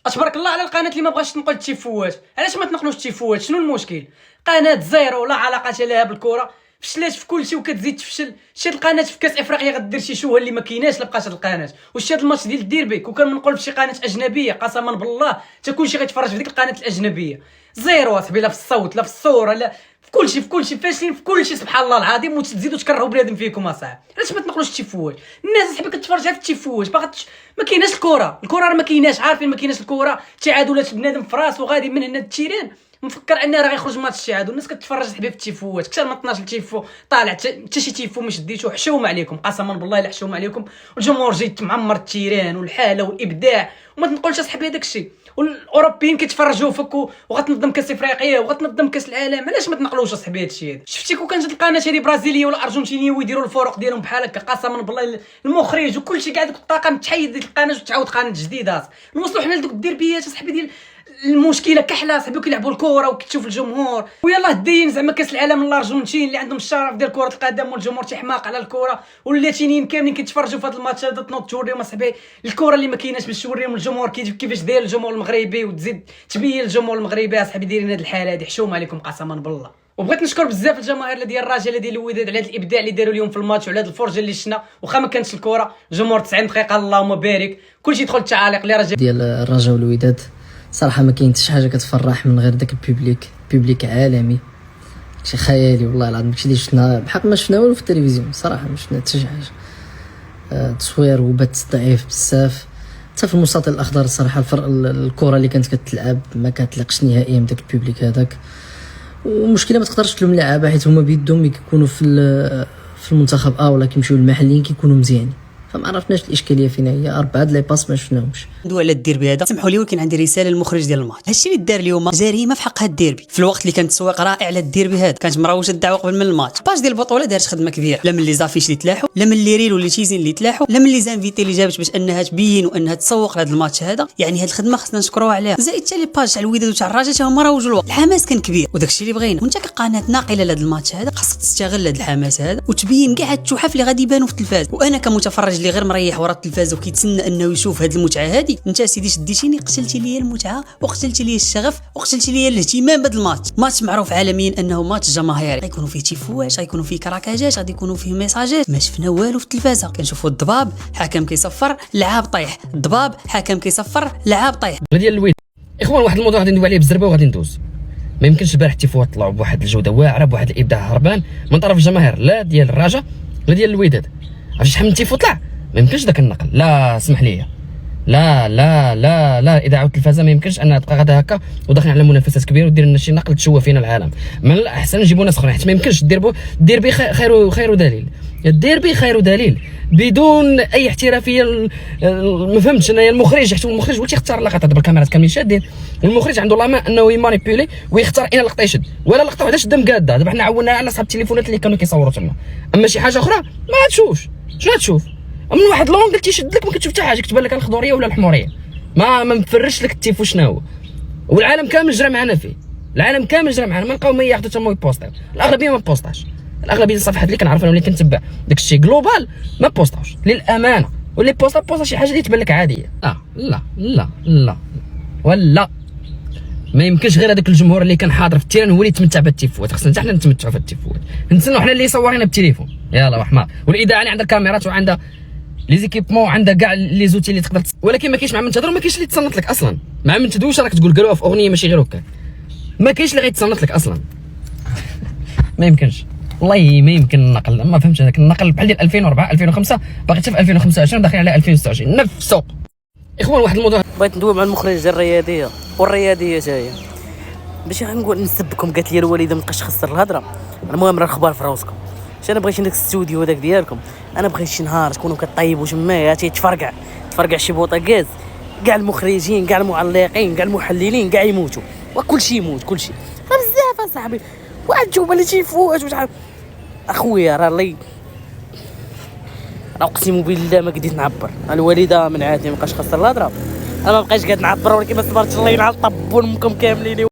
تبارك الله على القناه اللي ما بغاش تنقل التيفوات. علاش ما تنقلوش التيفوات؟ شنو المشكل؟ قناه زيرو لا علاقه لها بالكره، فشلات في كلشي وكتزيد تفشل. شي القناه في كاس افريقيا غدير شي شوهه اللي ما كايناش، لا بقات هاد القناه. واش هاد الماتش ديال الديربي كون كان منقول فشي قناه اجنبيه قسما بالله حتى كلشي غيتفرج في ديك القناه الاجنبيه. زيرو اصاحبي، لا في الصوت لا في الصوره لا في كلشي فاشلين في كلشي سبحان الله العظيم. وتزيدوا تكرهوا بنادم فيكم اصاحبي. علاش ما تنقلوش التيفوات؟ الناس اصاحبي كتفرج على التيفوات باغا ما كايناش الكره راه ما كايناش، عارفين ما كايناش الكره. تعادلات بنادم في راسو غادي من هنا التيران مفكر ان راه غيخرج ماتش الشهاد، والناس كتفرج صاحبي في التيفوات. كثر من 12 تيفو طالع حتى شي تيفو ما شديتو. حشوم عليكم قسما بالله الا حشوم عليكم. والجمهور جيت معمر التيران والحاله والابداع. وما تنقولش صاحبي هذاك الشيء. والاوروبيين كيتفرجوا فيك وغتنظم كاس افريقيا وغتنظم كاس العالم. علاش ما تنقلوش صاحبي هادشي هذا؟ شفتي كون كانت القناه هذه برازيليه ولا ارجنتينيه ويديروا الفرق ديالهم بحال هكا قسما بالله المخرج وكلشي قاعد الطاقم تحيد ديك القناه وتعاود قناه جديده. نوصلوا حنا لدوك الديربيات صاحبي ديال المشكله كحله صاحبي كيلعبوا الكره وكتشوف الجمهور. ويلاه داين زعما كاس العالم الارجنتين اللي عندهم الشرف ديال كره القدم والجمهور تيحماق على الكره، واللاتينيين كاملين كيتفرجوا في هذا الماتش هذا. تنوض توريهم اصاحبي الكره اللي ما كايناش باش توريهم الجمهور كيفاش داير الجمهور المغربي، وتزيد تبين الجمهور المغربي اصاحبي دايرين هذه الحاله هذه. حشوم عليكم قسما بالله. وبغيت نشكر بزاف الجماهير ديال الرجاله ديال الوداد على هذا الابداع اللي داروا اليوم في الماتش وعلى هذه الفرجه اللي شفنا. واخا ما كانتش الكره الجمهور 90 دقيقه اللهم بارك كلشي يدخل التعاليق اللي رجع ديال الرجاء والوداد. صراحه ما كاين حتى شي حاجه كتفرح من غير داك البوبليك عالمي. شي خيالي والله العظيم. داكشي اللي شفنا بحق ما شفنا والو في التلفزيون. صراحه ما شفنا حتى شي حاجه. تصوير وبث ضعيف بزاف. حتى في المستطيل الاخضر الصراحه الكره اللي كانت كتلعب ما كتليقش نهائيا بداك البوبليك هذاك. ومشكله ما تقدرش تلوم اللعابه حيت هما بيدهم كيكونوا في المنتخب ولا كيمشيو للمحليين كيكونوا مزيانين. فما عرفناش الاشكاليه فين هي. 4 لي باس ما شفناهمش. ندوي على الديربي هذا. سمحوا لي ولكن عندي رساله للمخرج ديال الماتش. هادشي اللي دار اليوم جريمه في حق هاد الديربي في الوقت اللي كان التسويق رائع للديربي هذا. كانت مروجه الدعوه قبل من الماتش. باج ديال البطوله دارت خدمه كبيره، لا من لي زافيش اللي تلاحوا، لا من لي ريل ولا تيزين اللي تلاحوا، لا من لي زانفيتي اللي جابت باش انها تبين وانها تسوق لهذا الماتش هذا. يعني هاد الخدمه خصنا نشكروها عليها. زائد حتى لي باج تاع الوداد وتاع الرجاء تا هما روجوا الوقت. الحماس كان كبير وداكشي اللي بغينا. وانت كقناه ناقله لهذا الماتش هذا خاصك تستغل هذا الحماس هذا وتبين كاع التحف اللي غادي يبانوا في التلفاز. وانا كمتفرج اللي غير مريح ورا التلفاز وكيتسنى انه يشوف هذه المتعه هذه، انت سيدي شديتيني قتلتي لي المتعه وقتلتي لي الشغف وقتلتي لي الاهتمام بهذا الماتش. ماتش معروف عالميا انه ماتش جماهيري، غيكونوا فيه تيفوات، غيكونوا فيه كراكاجات، غادي يكونوا فيه ميساجات. ما شفنا والو في التلفازه. كنشوفوا الضباب حكم كيصفر لعاب طيح، الضباب حكم كيصفر لعاب طيح. ديال الوداد اخوان واحد الموضوع غادي ندوي عليه بالزربه وغادي ندوز. ما يمكنش البارح التيفوات طلعوا بواحد الجوده واعره بواحد الابداع هربان من طرف الجماهير لا ديال الرجاء لا ديال الوداد. عرفتي شحال من تيفو طلع؟ ما يمكنش داك النقل. لا اسمح لي، لا اذاعه التلفازه ما يمكنش انها تبقى غدا هكا وداخلين على منافسات كبيره ودير لنا شي نقل تشوه فينا العالم. من الاحسن نجيبوا ناس اخرين حيت ما يمكنش الديربي خير دليل. الديربي خير دليل بدون اي احترافيه. ما فهمتش انايا المخرج حيت المخرج هو تيختار اللقطات بالكاميرات كاملين شادين. المخرج عنده لا مان انه يمانيبيولي ويختار اين لقطه يشد، ولا لقطه وحده شده مقاده. دابا حنا عولنا على اصحاب التليفونات اللي كانوا كيصوروا تما. اما شي حاجه اخرى ما تشوفش. شنو تشوف من واحد لونغ تيشد لك ما كتشوف حتى حاجه، كتبان لك الخضوريه ولا الحموريه. ما مفرش لك التيفو شنو هو. والعالم كامل جرى معنا فيه. العالم كامل جرى معنا. ما نلقاو ما ياخذوا تما يبوستيو. الاغلبيه ما بوستاش. الاغلبيه الصفحات اللي كنعرف انا واللي كنتبع داك الشيء جلوبال ما بوستاوش للامانه. واللي بوستا شي حاجه اللي تبان لك عاديه. لا ولا ما يمكنش غير هذاك الجمهور اللي كان حاضر في التيران هو اللي يتمتع بالتيفوات. خصنا حتى حنا نتمتعوا في التيفوات. نتسناو حنا اللي صورينا بالتليفون. يلا وحمار. والاذاعه اللي عندها كاميرات وعندها لي زيكيبمون وعندها كاع لي زوتي اللي تقدر ولكن ما كاينش مع من تهضر وما كاينش اللي تصنت لك اصلا. مع من تدوش راك تقول قالوها في اغنيه ماشي غير هكا. ما كاينش اللي غيتصنت لك اصلا. ما يمكنش والله ما يمكن النقل. ما فهمتش هذاك النقل بحال ديال 2004 2005 باقي حتى في 2025 داخلين على 2026 نفسه. اخوان واحد الموضوع بغيت ندوي مع المخرج ديال الرياضيه والرياضيه حتى هي باش غنقول نسبكم. قالت لي الوالده ما بقاش خسر الهضره. المهم راه الخبار في راسكم. انا بغيت داك الاستوديو هذاك ديالكم. انا بغيت شي نهار تكونوا كطيبوا تما تفرقع شي بوطاكاز كاع المخرجين كاع المعلقين كاع المحللين كاع يموتوا وكل شيء يموت كل شيء. راه بزاف اصاحبي واحد جوبه اللي تيفوت وشحال اخويا راه لي اقسم بالله ما قديت نعبر. الوالده من عادي ما بقاش خسر الهضره. انا ما بقيتش قاعد نعبر ولكن ما صبرتش الله يلعن طبوا امكم كاملين.